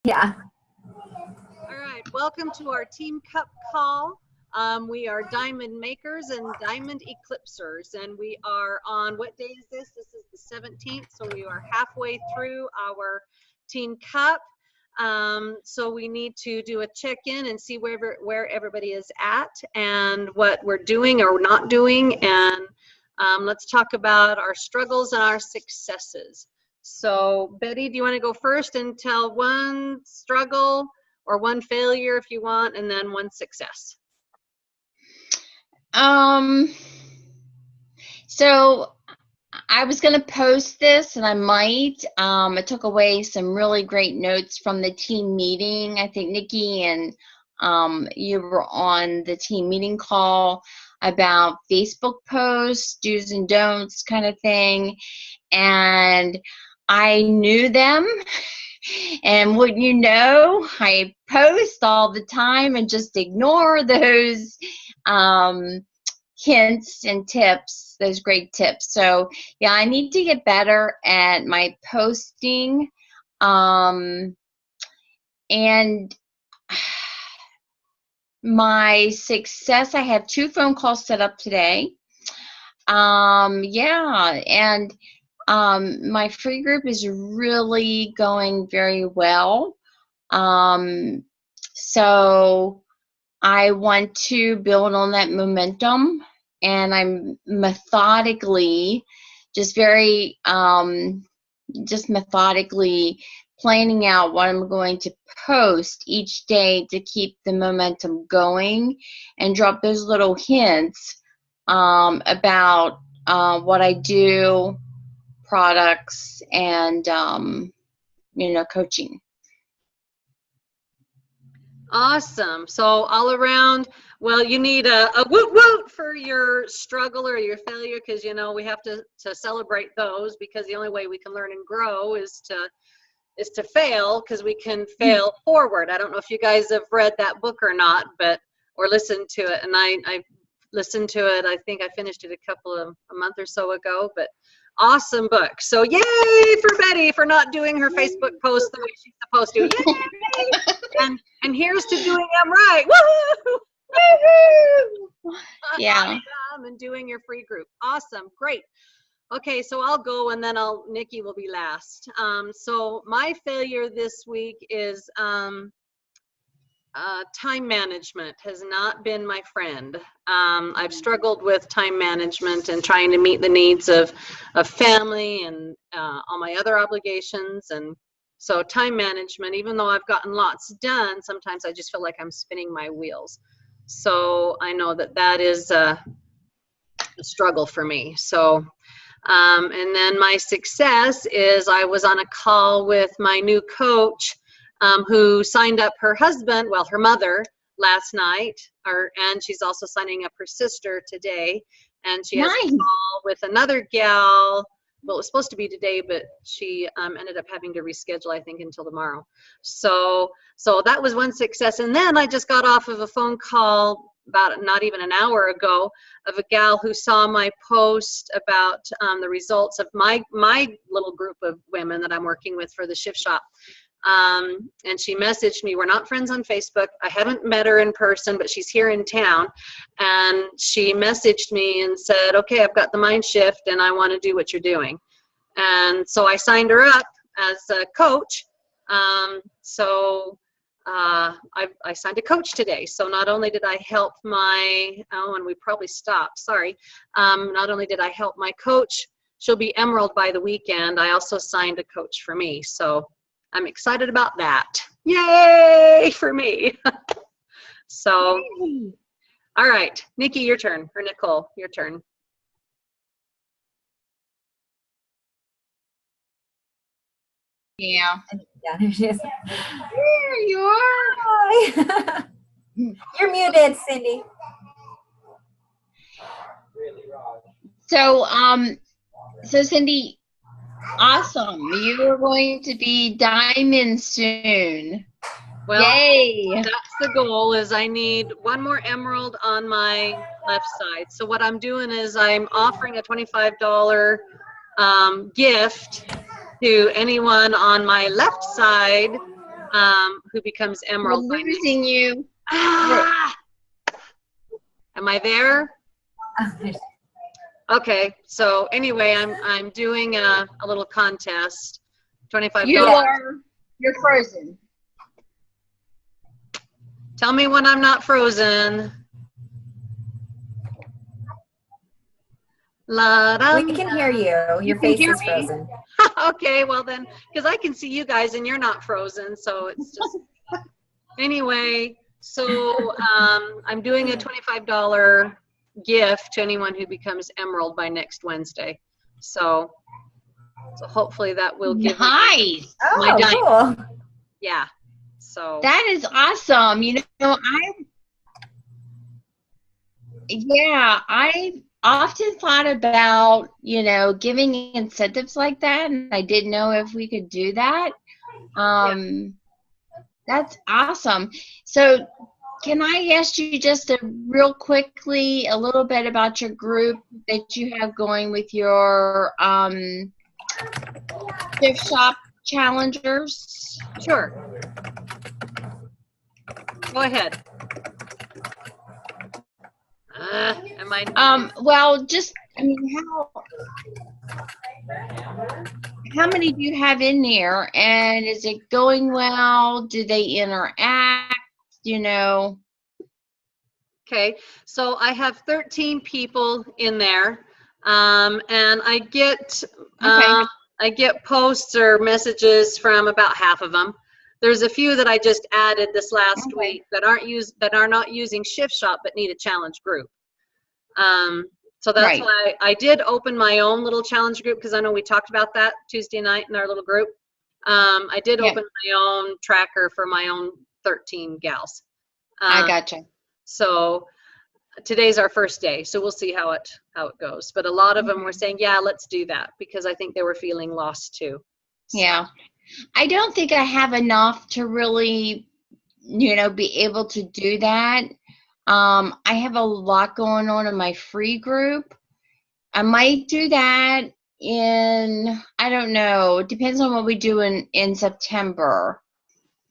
Yeah. All right, welcome to our Team Cup call. We are Diamond Makers and Diamond Eclipsers, and we are on, what day is this? This is the 17th, so we are halfway through our Team Cup. So we need to do a check-in and see where everybody is at and what we're doing or not doing, and let's talk about our struggles and our successes. So Betty, do you want to go first and tell one struggle or one failure if you want, and then one success? So I was going to post this, and I might. I took away some really great notes from the team meeting. I think Nikki and you were on the team meeting call about Facebook posts, do's and don'ts kind of thing. And I knew them. And wouldn't you know, I post all the time and just ignore those hints and tips, those great tips. So yeah, I need to get better at my posting. And my success, I have 2 phone calls set up today. Yeah, and my free group is really going very well. So I want to build on that momentum, and I'm methodically, just methodically planning out what I'm going to post each day to keep the momentum going and drop those little hints about what I do, products, and coaching. Awesome. So all around, well, you need a woot woot for your struggle or your failure, because we have to celebrate those, because the only way we can learn and grow is to fail, because we can fail forward. I don't know if you guys have read that book or not, or listened to it, and I listened to it. I think I finished it a month or so ago, but awesome book. So yay for Betty for not doing her Facebook post the way she's supposed to. Yay! and here's to doing them right. Woohoo! Woohoo! Yeah. And doing your free group. Awesome. Great. Okay, so I'll go, and then Nikki will be last. So my failure this week is time management has not been my friend. I've struggled with time management and trying to meet the needs of family and all my other obligations. And so time management, even though I've gotten lots done, sometimes I just feel like I'm spinning my wheels. So I know that is a struggle for me. So, and then my success is I was on a call with my new coach, who signed up her husband, well, her mother, last night, and she's also signing up her sister today. And she has a call with another gal. Well, it was supposed to be today, but she ended up having to reschedule, I think, until tomorrow. So that was one success. And then I just got off of a phone call about not even an hour ago of a gal who saw my post about the results of my little group of women that I'm working with for the Shift Shop. And she messaged me. We're not friends on Facebook. I haven't met her in person, but she's here in town. And she messaged me and said, okay, I've got the mind shift and I want to do what you're doing. And so I signed her up as a coach. I signed a coach today. So not only did I help and we probably stopped, sorry. Not only did I help my coach, she'll be Emerald by the weekend, I also signed a coach for me. So I'm excited about that. Yay for me. So, yay. All right, Nikki, your turn, or Nicole, your turn. Yeah. Yeah, there she is. There you are. Hi. You're muted, Cindy. So, Cindy, awesome. You are going to be Diamond soon. Well, yay. That's the goal, is I need one more Emerald on my left side. So what I'm doing is I'm offering a $25 gift to anyone on my left side who becomes We're Emerald by next. losing you. Ah! Am I there? Okay, so anyway, I'm doing a little contest, $25. You're frozen. Tell me when I'm not frozen. We can hear you. Your face is frozen. Okay, well then, because I can see you guys and you're not frozen, so it's just anyway. So I'm doing a $25 gift to anyone who becomes Emerald by next Wednesday. So hopefully that will give me my Oh, cool. Yeah. So that is awesome. You know, I often thought about, you know, giving incentives like that, and I didn't know if we could do that. That's awesome. So can I ask you just real quickly a little bit about your group that you have going with your gift shop challengers? sure. Go ahead. Am I? Well, just, I mean, how many do you have in there, and is it going well? Do they interact? You know? Okay, so I have 13 people in there, and I get posts or messages from about half of them. There's a few that I just added this last week that are not using Shift Shop but need a challenge group. So that's why I did open my own little challenge group, because I know we talked about that Tuesday night in our little group. I did open my own tracker for my own 13 gals. I gotcha. So today's our first day, so we'll see how it goes. But a lot of them were saying, yeah, let's do that, because I think they were feeling lost too. So. Yeah. I don't think I have enough to really, you know, be able to do that. I have a lot going on in my free group. I might do that in, I don't know, it depends on what we do in September.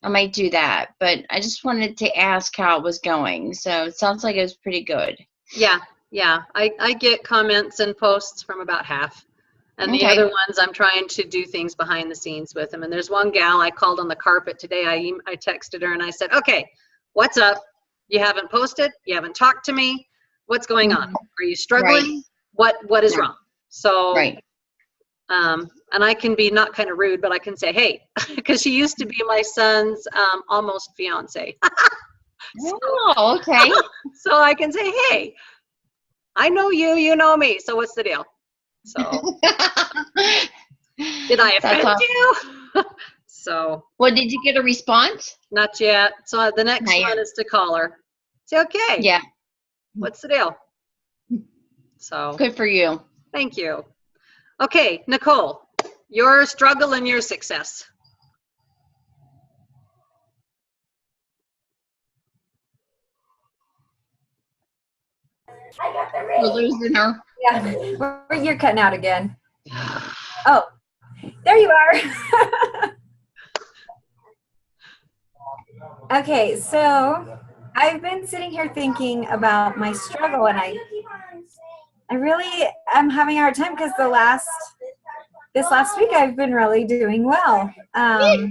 I might do that, but I just wanted to ask how it was going. So it sounds like it was pretty good. Yeah. I get comments and posts from about half. And the other ones, I'm trying to do things behind the scenes with them. And there's one gal I called on the carpet today. I texted her and I said, okay, what's up? You haven't posted. You haven't talked to me. What's going on? Are you struggling? What is wrong? So, and I can be not kind of rude, but I can say, hey, because she used to be my son's almost fiance. Oh, okay. So I can say, hey, I know you, you know me. So what's the deal? So did I offend you? So. Well, did you get a response? Not yet. So the next one is to call her. Say, okay. Yeah. What's the deal? So. Good for you. Thank you. Okay, Nicole, your struggle and your success. We're losing her. Yeah, you're cutting out again. Oh, there you are. Okay, so I've been sitting here thinking about my struggle, and I really am having a hard time because this last week I've been really doing well. Yeah,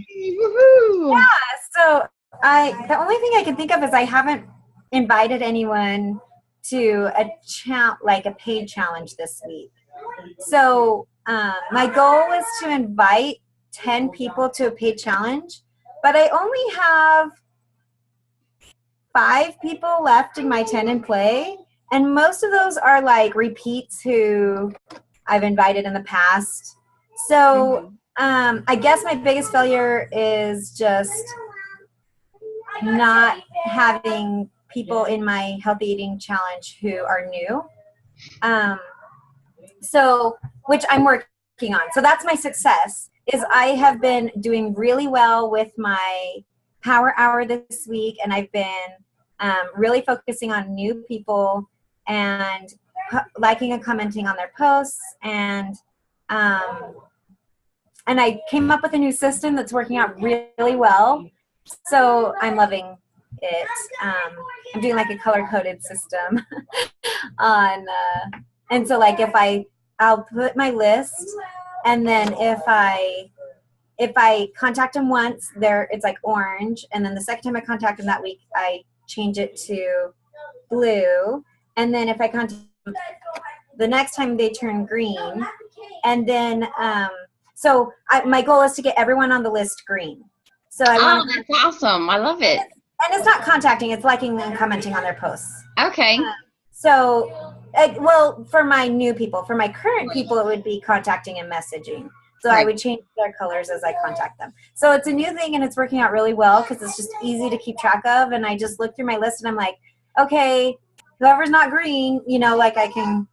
so the only thing I can think of is I haven't invited anyone to a paid challenge this week. So my goal is to invite 10 people to a paid challenge, but I only have 5 people left in my 10 in play, and most of those are like repeats who I've invited in the past. So I guess my biggest failure is just not having people in my healthy eating challenge who are new. So, which I'm working on. So that's my success, is I have been doing really well with my power hour this week, and I've been really focusing on new people and liking and commenting on their posts, and I came up with a new system that's working out really well. So I'm loving it. I'm doing like a color-coded system on, and so like I'll put my list, and then if I contact them once, it's like orange, and then the second time I contact them that week, I change it to blue, and then if I contact them the next time, they turn green, and then so my goal is to get everyone on the list green. So I want. That's awesome. I love it. And it's not contacting; it's liking and commenting on their posts. Okay. So, well, for my new people, for my current people, it would be contacting and messaging. So Right. I would change their colors as I contact them. So it's a new thing, and it's working out really well because it's just easy to keep track of. And I just look through my list, and I'm like, okay, whoever's not green, like I can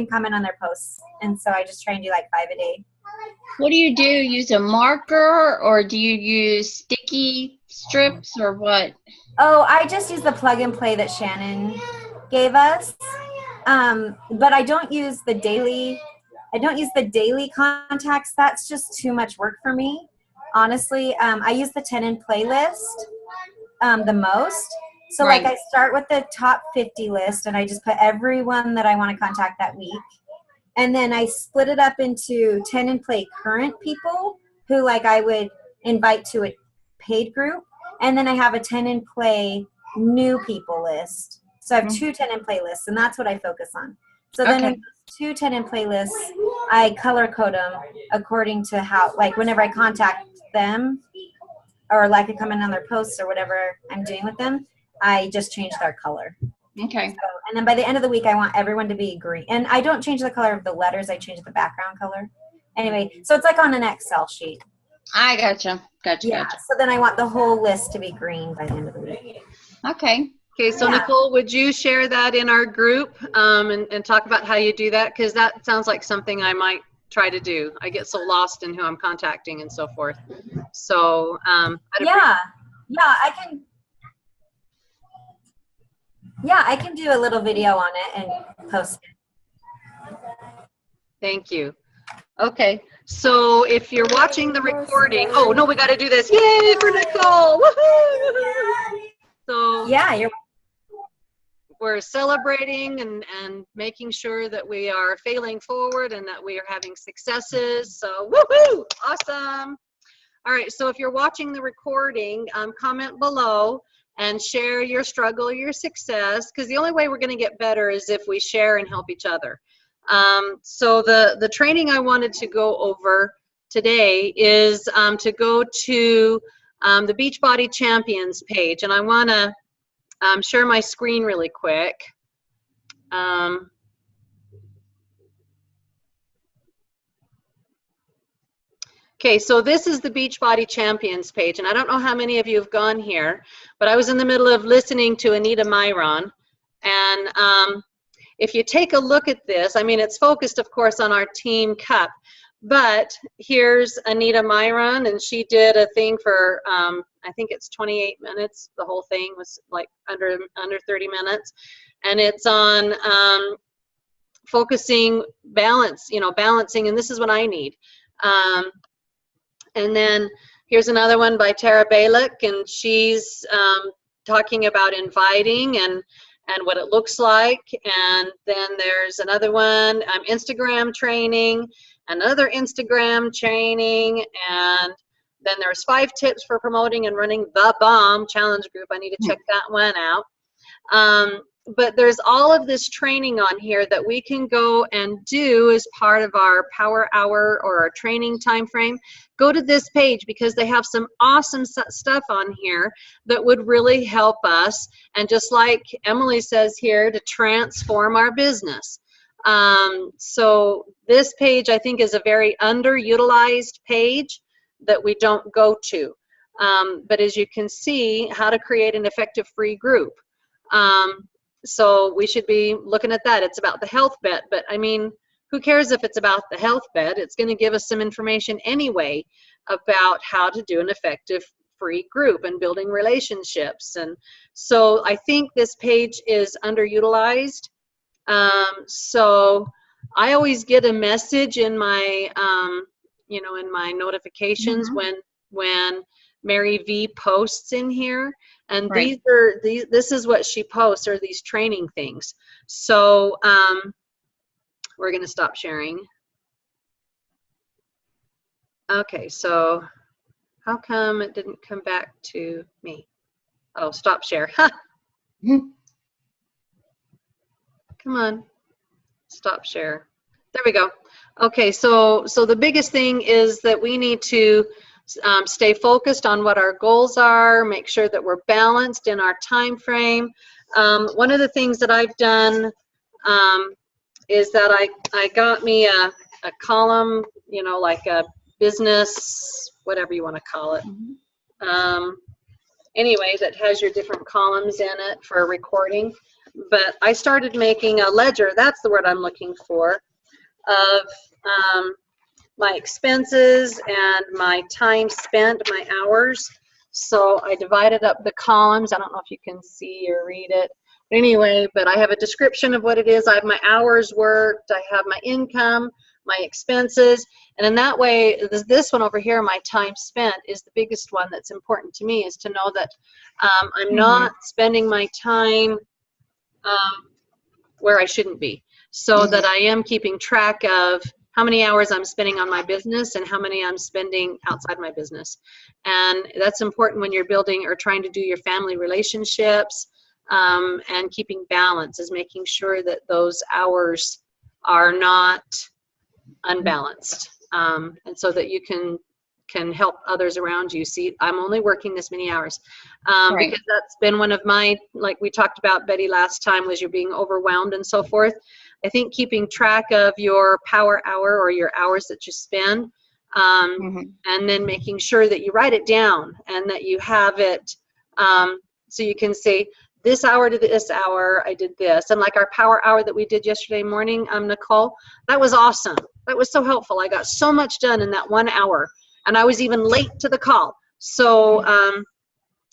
comment on their posts. And so I just try and do like 5 a day. What do? Use a marker, or do you use sticky strips, or what? Oh, I just use the plug and play that Shannon gave us. But I don't use the daily contacts. That's just too much work for me, honestly. I use the 10 in playlist the most. So Right. like I start with the top 50 list, and I just put everyone that I want to contact that week. And then I split it up into 10 in play current people who like I would invite to a paid group. And then I have a 10 in play new people list. So I have 2 10 in play lists, and that's what I focus on. So then in those 2 10 in play lists, I color code them according to how, like whenever I contact them or like I comment on their posts or whatever I'm doing with them, I just change their color. Okay. So, and then by the end of the week, I want everyone to be green. And I don't change the color of the letters. I change the background color. Anyway, so it's like on an Excel sheet. I gotcha. Yeah. Gotcha. So then I want the whole list to be green by the end of the week. Okay. Okay, so Yeah. Nicole, would you share that in our group and talk about how you do that? Because that sounds like something I might try to do. I get so lost in who I'm contacting and so forth. So Yeah, I can. Yeah, I can do a little video on it and post it. Thank you. Okay, so if you're watching the recording, oh no, we got to do this. Yay for Nicole! Woohoo! So Yeah, we're celebrating and making sure that we are failing forward and that we are having successes. So woohoo! Awesome. All right, so if you're watching the recording, comment below and share your struggle, your success, because the only way we're going to get better is if we share and help each other. So the training I wanted to go over today is to go to the Beachbody Champions page, and I want to share my screen really quick. Okay, so this is the Beachbody Champions page, and I don't know how many of you have gone here, but I was in the middle of listening to Anita Myron, and if you take a look at this, I mean, it's focused, of course, on our Team Cup, but here's Anita Myron, and she did a thing for, I think it's 28 minutes. The whole thing was like under 30 minutes, and it's on focusing, balancing, and this is what I need. And then here's another one by Tara Balick, and she's talking about inviting and what it looks like. And then there's another one, Instagram training, another Instagram training, and then there's 5 tips for promoting and running the Bomb Challenge group. I need to check that one out. But there's all of this training on here that we can go and do as part of our power hour or our training time frame. Go to this page because they have some awesome stuff on here that would really help us, and just like Emily says here, to transform our business. So this page, I think, is a very underutilized page that we don't go to. But as you can see, how to create an effective free group. So we should be looking at that. It's about the health bet, but I mean, who cares if it's about the health bet? It's going to give us some information anyway about how to do an effective free group and building relationships. And so I think this page is underutilized. So I always get a message in my, in my notifications when Mary V posts in here, and Right. this is what she posts, are these training things. So we're going to stop sharing. Okay, so how come it didn't come back to me? Oh, stop share. Come on, stop share. There we go. Okay, so the biggest thing is that we need to stay focused on what our goals are, make sure that we're balanced in our time frame. One of the things that I've done is that I got me a column, you know, like a business, whatever you want to call it. Anyway, that has your different columns in it for recording. But I started making a ledger, that's the word I'm looking for, of my expenses and my time spent, my hours. So I divided up the columns. I don't know if you can see or read it. But anyway, but I have a description of what it is. I have my hours worked. I have my income, my expenses. And in that way, this one over here, my time spent, is the biggest one that's important to me, is to know that I'm not spending my time where I shouldn't be. So that I am keeping track of how many hours I'm spending on my business and how many I'm spending outside my business. And that's important when you're building or trying to do your family relationships, and keeping balance, is making sure that those hours are not unbalanced, and so that you can help others around you see, I'm only working this many hours, Right. because that's been one of my, like we talked about, Betty, last time, was you're being overwhelmed and so forth. I think keeping track of your power hour or your hours that you spend, and then making sure that you write it down and that you have it, so you can say, this hour to this hour I did this. And like our power hour that we did yesterday morning, Nicole, that was awesome. That was so helpful. I got so much done in that 1 hour, and I was even late to the call. So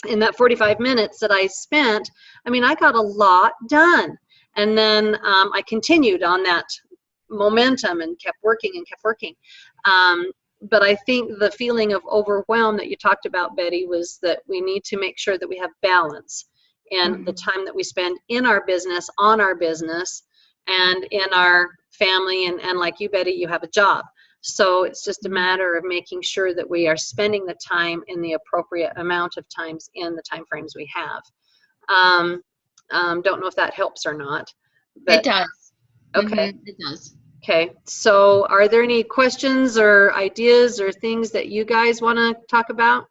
in that 45 minutes that I spent, I mean, I got a lot done. And then I continued on that momentum and kept working and kept working. But I think the feeling of overwhelm that you talked about, Betty, was that we need to make sure that we have balance in the time that we spend in our business, on our business, and in our family. And like you, Betty, you have a job. So it's just a matter of making sure that we are spending the time in the appropriate amount of times in the time frames we have. Don't know if that helps or not. But, It does. Okay. It does. Okay. So are there any questions or ideas or things that you guys want to talk about?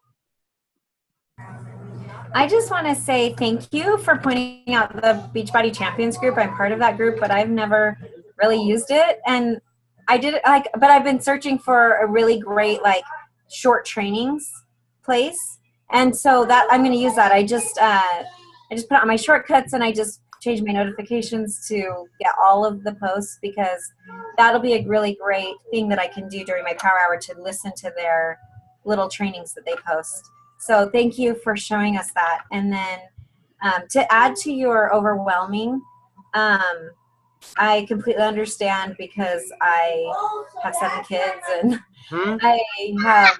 I just want to say thank you for pointing out the Beachbody Champions group. I'm part of that group, but I've never really used it. And I did but I've been searching for a really great, short trainings place. And so that I'm going to use that. I just put it on my shortcuts, and I just changed my notifications to get all of the posts, because that'll be a really great thing that I can do during my power hour, to listen to their little trainings that they post. So thank you for showing us that. And then to add to your overwhelming, I completely understand, because I have 7 kids and I have,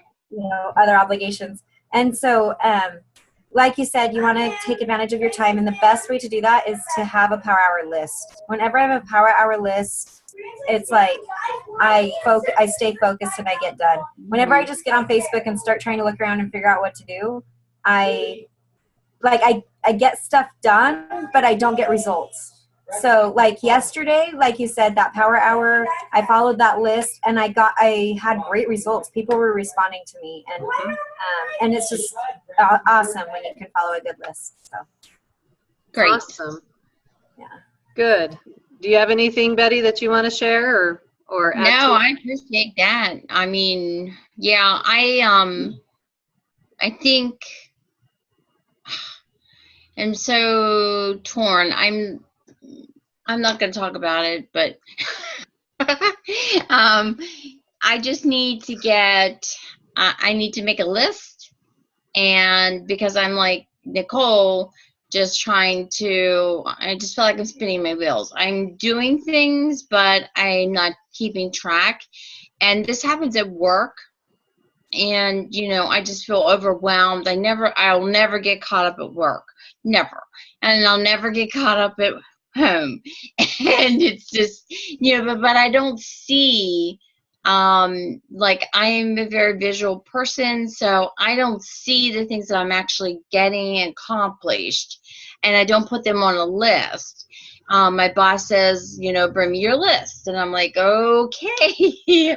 other obligations. And so, like you said, you want to take advantage of your time. And the best way to do that is to have a power hour list. Whenever I have a power hour list, it's like I stay focused and I get done. Whenever I just get on Facebook and start trying to look around and figure out what to do, I get stuff done, but I don't get results. So like yesterday, like you said, that power hour, I followed that list, and I had great results. People were responding to me, and it's just awesome when you can follow a good list. So Great. Awesome. Yeah. Good. Do you have anything, Betty, that you want to share or add No, to? I appreciate that. I mean, yeah, I think I'm so torn. I'm not going to talk about it, but I just need to I need to make a list, and because I'm like Nicole, I just feel like I'm spinning my wheels. I'm doing things, but I'm not keeping track. And this happens at work. and you know, I just feel overwhelmed. I'll never get caught up at work, never, and I'll never get caught up at home. And it's just, you know, but I don't see, like, I am a very visual person, so I don't see the things that I'm actually getting accomplished, and I don't put them on a list. My boss says, you know, bring me your list, and I'm like, okay.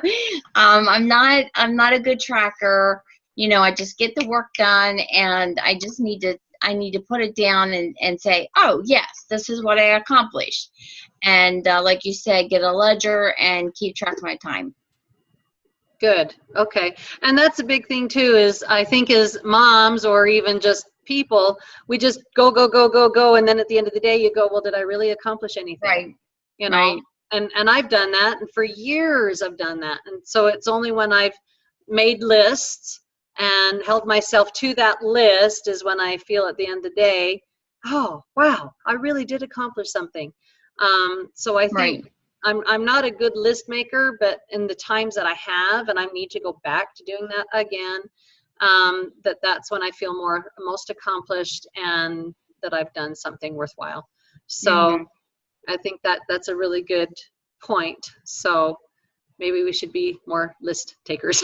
I'm not a good tracker. You know, I just get the work done, and I need to put it down and say, oh yes, this is what I accomplished. And like you said, get a ledger and keep track of my time. Good. Okay. And that's a big thing too, is I think as moms or even just people, we just go, go, go, go, go. And then at the end of the day, you go, well, did I really accomplish anything? Right. You know, Right. And I've done that. And for years I've done that. And so it's only when I've made lists and held myself to that list is when I feel at the end of the day, oh, wow, I really did accomplish something. So I think Right. I'm not a good list maker, but in the times that I have, and I need to go back to doing that again, that's when I feel most accomplished and that I've done something worthwhile. So I think that's a really good point. So maybe we should be more list takers.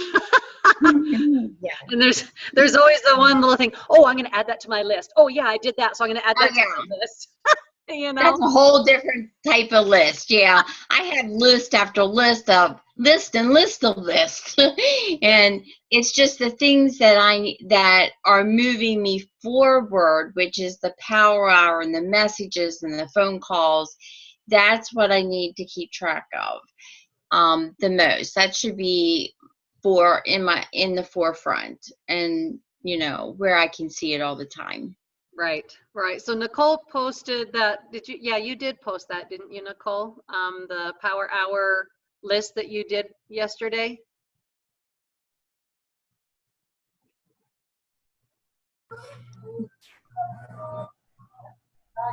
Yeah. And there's always the one little thing, oh, I'm going to add that to my list. Oh yeah, I did that, so I'm going to add that to my list. You know, That's a whole different type of list. Yeah, I have list after list of list and list of lists. And it's just the things that are moving me forward, which is the power hour and the messages and the phone calls. That's what I need to keep track of the most. That should be in the forefront, and you know, where I can see it all the time. right. So Nicole posted that. Did you? Yeah, you did post that, didn't you, Nicole? The power hour list that you did yesterday.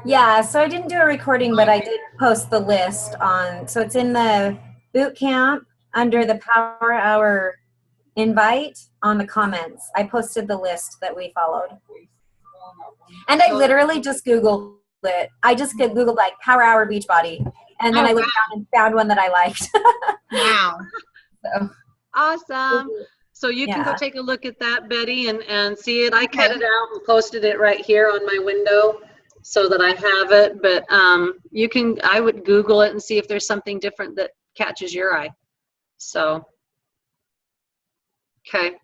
Yeah, so I didn't do a recording, but I did post the list on, so it's in the boot camp under the Power Hour invite on the comments. I posted the list that we followed. And I literally just Googled it. I just Googled like Power Hour Beachbody, and then I looked down and found one that I liked. Wow. So, awesome. So you can go take a look at that, Betty, and see it. I cut it out and posted it right here on my window so that I have it. But I would Google it and see if there's something different that catches your eye. So, okay.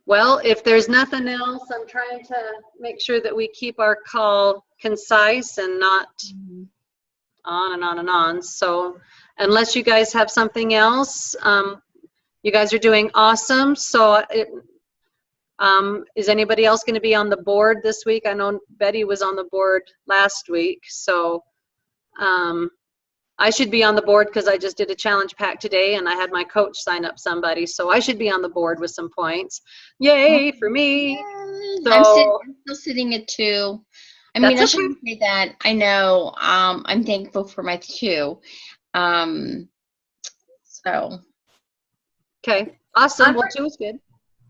Well, if there's nothing else, I'm trying to make sure that we keep our call concise and not on and on and on. So unless you guys have something else, you guys are doing awesome. So is anybody else going to be on the board this week? I know Betty was on the board last week. So I should be on the board because I just did a challenge pack today and I had my coach sign up somebody. So I should be on the board with some points. Yay for me. So, I'm still sitting at 2. I mean, I shouldn't say that. I know. I'm thankful for my 2. So. Okay. Awesome. Well, 2 is good.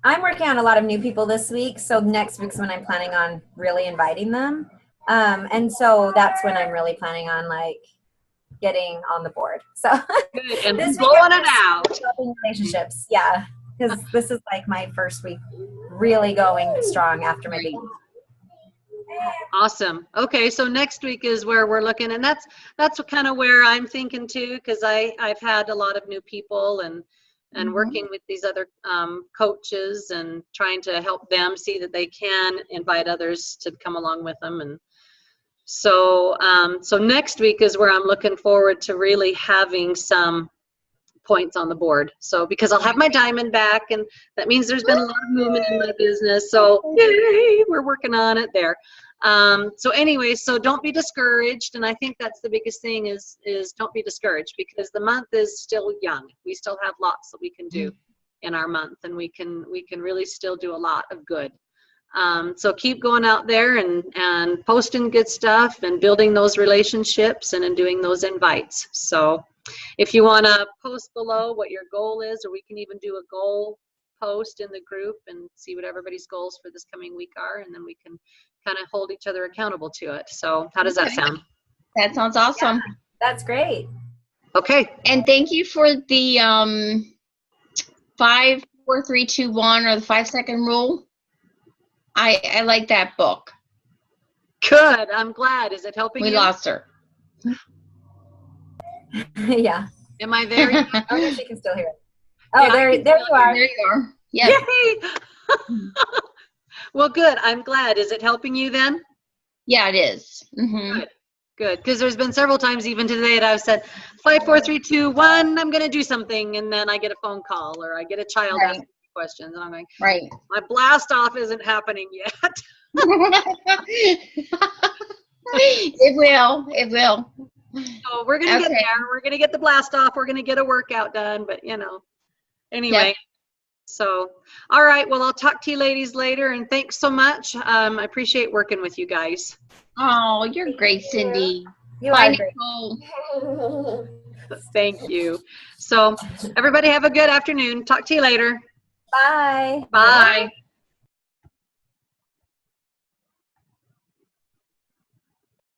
I'm working on a lot of new people this week. So next week's when I'm planning on really inviting them. And so that's when I'm really planning on like getting on the board. So and this blowing it out. Relationships. Yeah. Because this is like my first week really going strong after my baby. Awesome. Okay, so next week is where we're looking, and that's kind of where I'm thinking too, because I've had a lot of new people and working with these other coaches and trying to help them see that they can invite others to come along with them. And so so next week is where I'm looking forward to really having some points on the board. So because I'll have my diamond back, and that means there's been a lot of movement in my business. So yay, we're working on it there. So anyway, so don't be discouraged. And I think that's the biggest thing is don't be discouraged, because the month is still young. We still have lots that we can do in our month, and we can really still do a lot of good. So keep going out there and posting good stuff and building those relationships and doing those invites. So if you want to post below what your goal is, or we can even do a goal post in the group and see what everybody's goals for this coming week are, and then we can kind of hold each other accountable to it. So how does that sound? That sounds awesome. Yeah, that's great. Okay. And thank you for the 5, 4, 3, 2, 1 or the 5-second rule. I like that book. Good. I'm glad. Is it helping We you? lost her. Yeah. Am I there yet? Oh, no, she can still hear it. Oh, Yeah, there you are. There you are. Yes. Yay! Well, good. I'm glad. Is it helping you then? Yeah, it is. Mm-hmm. Good. Good. Because there's been several times even today that I've said 5, 4, 3, 2, 1. I'm going to do something, and then I get a phone call or I get a child Right. asking me questions, and I'm like, Right. my blast off isn't happening yet. It will. It will. So we're going to get there. We're going to get the blast off. We're going to get a workout done. But, you know, anyway. Yep. So, all right. Well, I'll talk to you ladies later. And thanks so much. I appreciate working with you guys. Oh, you're great, Cindy. You Bye, are great. Nicole. Thank you. So, everybody have a good afternoon. Talk to you later. Bye. Bye. Bye.